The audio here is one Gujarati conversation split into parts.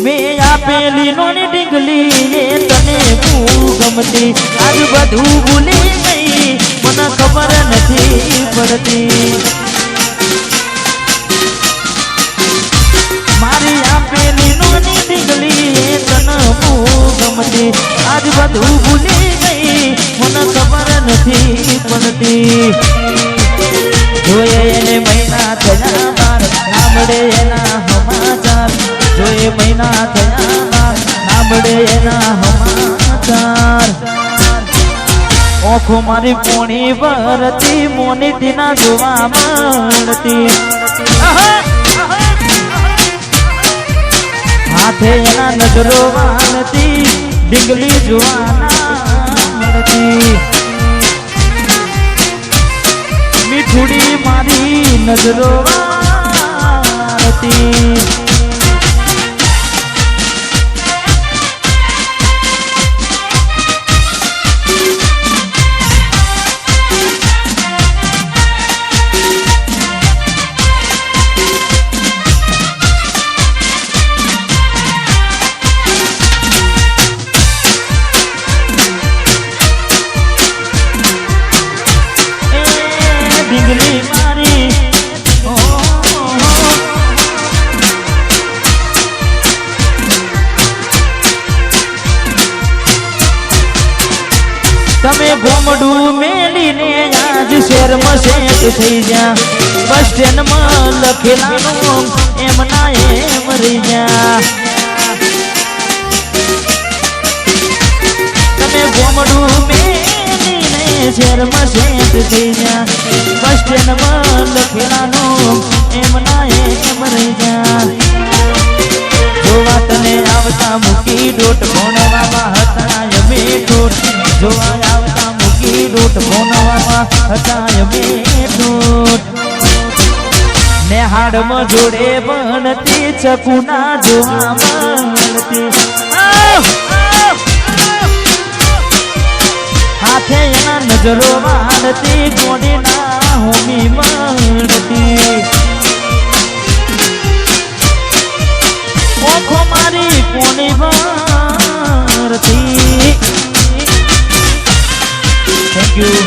મેં આપેલી નોની ડીંગલી એ તને બહુ ગમતી આજ બધું ભૂલી ગઈ મને ખબર નથી પડતી મારી આપેલી નોની ડીંગલી એ તને બહુ ગમતી આજ બધું ભૂલી ગઈ મને ખબર નથી પડતી જોયે એને મહિના થયા બાર સાંભળે એના સમાચાર જોયે મહિના થયા બાર સાંભળે એના સમાચાર ઓખો મારી પોણી ભરતી મોનીતી ના જોવા મળતી હાથે એના નજરો વાળતી ડીંગલી જોવા મળતી મીઠુડી મારી નજરો વાળતી ડીંગલી મારી તમે ગોમડું મેલીને આજ શેરમાં સેટ થઈ જા બસ સ્ટેન્ડમાં લખેલાનું એમ ના એમ રહી જા તમે ગોમડું શેરમાં સેટ થઈ જા બસ સ્ટેન્ડમાં લખેલાનું એમ ના એમ રહી જા જોવા તને આવતા મૂકી ડોટ ભણવામાં હતા અમે ડોટ જોવા આવતા મૂકી ડોટ ભણવામાં હતા અમે ડોટ નેહાડમાં જોડે બનતી ચકુના જોવા મળતી હાથે એના નજરો વાળતી ગોડીના હોમી મળતી ઓખો મારી કોની વાળતી થેન્ક યુ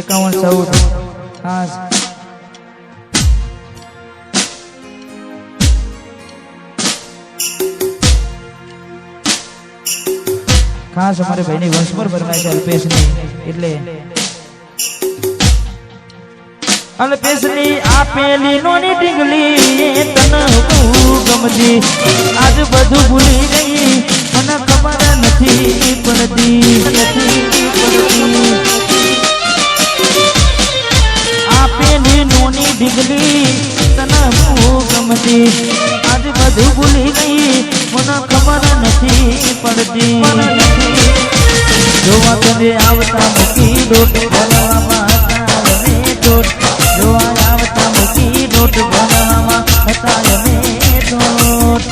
એકાવન 14 ખાસ ખાસ અમારે ભાઈની વંશપર ભરમાય છે અલ્પેશની આપેલી નોની ડીંગલી તને બહુ ગમતી આજ બધું ભૂલી ગઈ મને ખબર નથી પડતી આપેલી નોની ડીંગલી તને બહુ ગમતી આજ બધું ભૂલી ગઈ મને ખબર નથી પડતી જોવા તને આવતા મૂકી ડોટ ભણવામાં હતા અમે ડોટ જોવા આવતા મૂકી ડોટ ભણવામાં હતા અમે ડોટ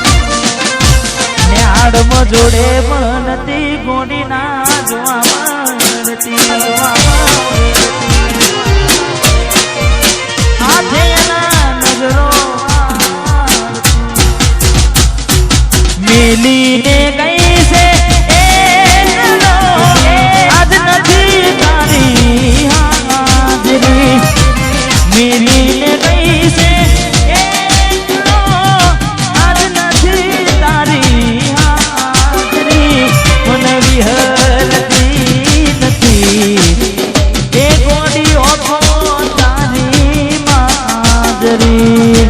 ને આડમાં જોડે બનતી ગોડીના જોવા મળતી હાથે એના નજરો મેલીને ગઈ છે આજ નથી તારી હાજરી મેલીને ગઈ છે આજ નથી તારી હાજરી મને વિહરતી નથી એ ગોડી ઓખો તારી માજરી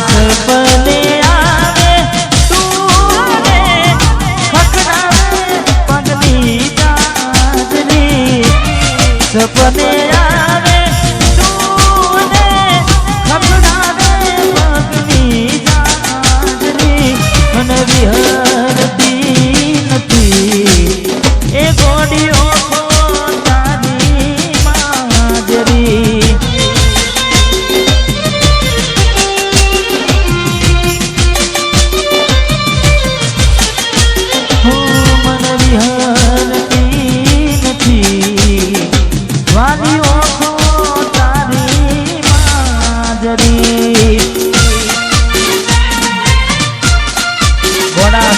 સપને આવે તું ખખડાવે પગની ચાદરી સપને આવે તું ખખડાવે પગની ચાદરી મને વિહરતી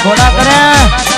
ઘોડા કરે